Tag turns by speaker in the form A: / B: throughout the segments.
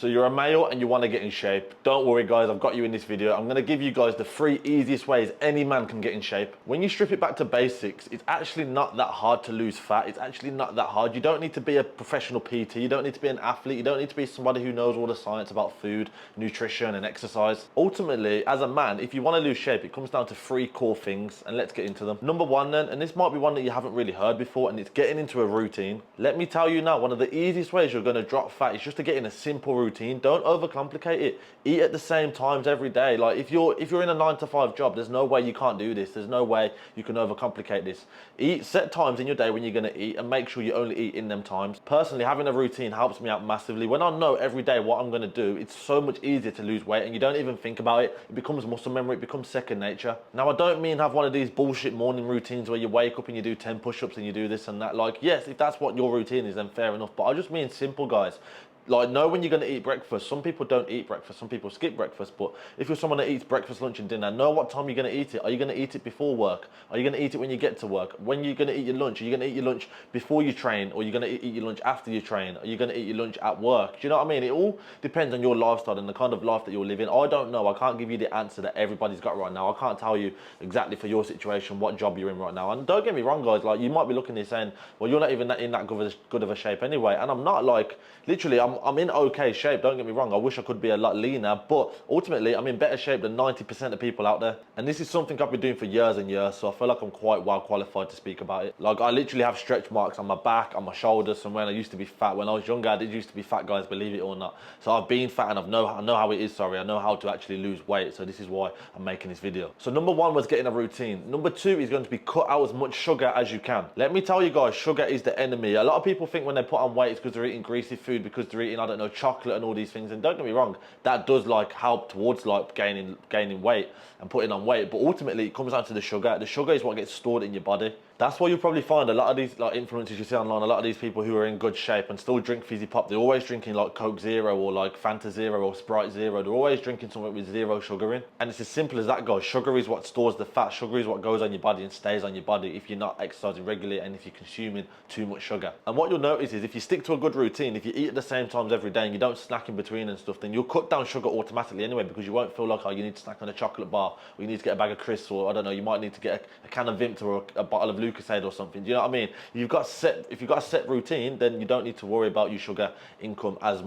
A: So you're a male and you want to get in shape. Don't worry guys, I've got you in this video. I'm going to give you guys the 3 easiest ways any man can get in shape. When you strip it back to basics, it's actually not that hard to lose fat. It's actually not that hard. You don't need to be a professional PT. You don't need to be an athlete. You don't need to be somebody who knows all the science about food, nutrition and exercise. Ultimately, as a man, if you want to lose shape, it comes down to 3 core things, and let's get into them. Number 1 then, and this might be one that you haven't really heard before, and it's getting into a routine. Let me tell you now, one of the easiest ways you're going to drop fat is just to get in a simple routine. Don't overcomplicate it. Eat at the same times every day. Like if you're in a 9-to-5 job, there's no way you can't do this. There's no way you can overcomplicate this. Eat set times in your day when you're going to eat, and make sure you only eat in them times. Personally, having a routine helps me out massively. When I know every day what I'm going to do, it's so much easier to lose weight, and you don't even think about it. It becomes muscle memory. It becomes second nature. Now, I don't mean have one of these bullshit morning routines where you wake up and you do 10 push-ups and you do this and that. Like, yes, if that's what your routine is, then fair enough. But I just mean simple, guys. Like, know when you're going to eat breakfast. Some people don't eat breakfast. Some people skip breakfast. But if you're someone that eats breakfast, lunch and dinner, know what time you're going to eat it. Are you going to eat it before work? Are you going to eat it when you get to work? When you're going to eat your lunch? Are you going to eat your lunch before you train? Or are you going to eat your lunch after you train? Are you going to eat your lunch at work? Do you know what I mean? It all depends on your lifestyle and the kind of life that you're living. I don't know. I can't give you the answer that everybody's got right now. I can't tell you exactly for your situation what job you're in right now. And don't get me wrong, guys. Like, you might be looking at this saying, well, you're not even in that good of a shape anyway. And I'm not. Like, literally, I'm in okay shape, don't get me wrong. I wish I could be a lot leaner, but ultimately I'm in better shape than 90% of people out there. And this is something I've been doing for years and years, so I feel like I'm quite well qualified to speak about it. Like, I literally have stretch marks on my back, on my shoulders from when I used to be fat. When I was younger, I did used to be fat, guys, believe it or not. So I've been fat and I know how it is, I know how to actually lose weight. So this is why I'm making this video. So number 1 was getting a routine. Number 2 is going to be cut out as much sugar as you can. Let me tell you guys, sugar is the enemy. A lot of people think when they put on weight it's because they're eating greasy food, because they're eating, I don't know, chocolate and all these things. And don't get me wrong, that does like help towards like gaining weight and putting on weight, but ultimately it comes down to the sugar. The sugar is what gets stored in your body. That's why you'll probably find a lot of these like influencers you see online, a lot of these people who are in good shape and still drink fizzy pop, they're always drinking like Coke Zero or like Fanta Zero or Sprite Zero. They're always drinking something with 0 sugar in. And it's as simple as that, guys. Sugar is what stores the fat. Sugar is what goes on your body and stays on your body if you're not exercising regularly and if you're consuming too much sugar. And what you'll notice is if you stick to a good routine, if you eat at the same times every day and you don't snack in between and stuff, then you'll cut down sugar automatically anyway, because you won't feel like, oh, you need to snack on a chocolate bar, or you need to get a bag of crisps, or I don't know, you might need to get a can of Vimto or a bottle of Lucozade or something. Do you know what I mean? If you've got a set routine, then you don't need to worry about your sugar intake as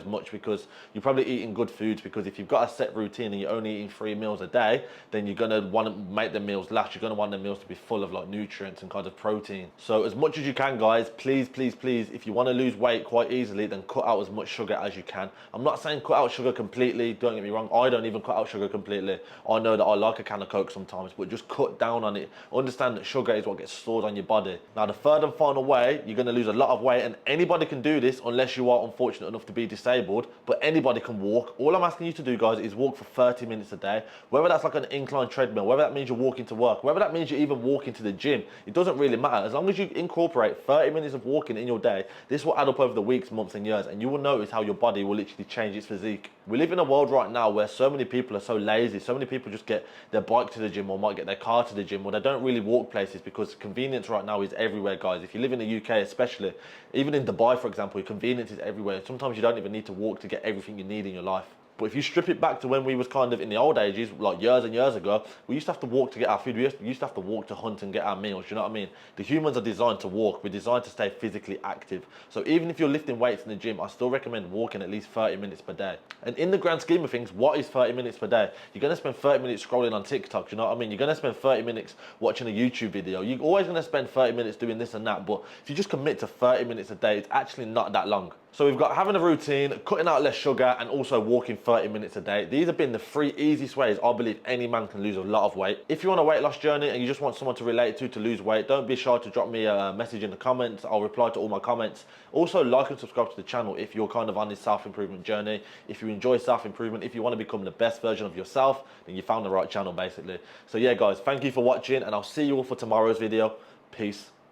A: much, because you're probably eating good foods. Because if you've got a set routine and you're only eating 3 meals a day, then you're gonna want to make the meals last. You're gonna want the meals to be full of like nutrients and kind of protein. So as much as you can, guys, please, if you want to lose weight quite easily, then cut out as much sugar as you can. I'm not saying cut out sugar completely, don't get me wrong. I don't even cut out sugar completely. I know that I like a can of Coke sometimes, but just cut down on it. Understand that sugar is what gets stored on your body. Now, the third and final way, you're going to lose a lot of weight, and anybody can do this unless you are unfortunate enough to be disabled, but anybody can walk. All I'm asking you to do, guys, is walk for 30 minutes a day. Whether that's like an incline treadmill, whether that means you're walking to work, whether that means you're even walking to the gym, it doesn't really matter. As long as you incorporate 30 minutes of walking in your day, this will add up over the weeks, months and years, and you will notice how your body will literally change its physique. We live in a world right now where so many people are so lazy. So many people just get their bike to the gym or might get their car to the gym, or they don't really walk places, because convenience right now is everywhere, guys. If you live in the UK especially, even in Dubai, for example, convenience is everywhere. Sometimes you don't even need to walk to get everything you need in your life. But if you strip it back to when we was kind of in the old ages, like years and years ago, we used to have to walk to get our food. We used to have to walk to hunt and get our meals. You know what I mean? The humans are designed to walk. We're designed to stay physically active. So even if you're lifting weights in the gym, I still recommend walking at least 30 minutes per day. And in the grand scheme of things, what is 30 minutes per day? You're going to spend 30 minutes scrolling on TikTok. You know what I mean? You're going to spend 30 minutes watching a YouTube video. You're always going to spend 30 minutes doing this and that. But if you just commit to 30 minutes a day, it's actually not that long. So we've got having a routine, cutting out less sugar, and also walking 30 minutes a day. These have been the 3 easiest ways I believe any man can lose a lot of weight. If you're on a weight loss journey and you just want someone to relate to lose weight, don't be shy to drop me a message in the comments. I'll reply to all my comments. Also, like and subscribe to the channel if you're kind of on this self-improvement journey. If you enjoy self-improvement, if you want to become the best version of yourself, then you found the right channel, basically. So yeah, guys, thank you for watching, and I'll see you all for tomorrow's video. Peace.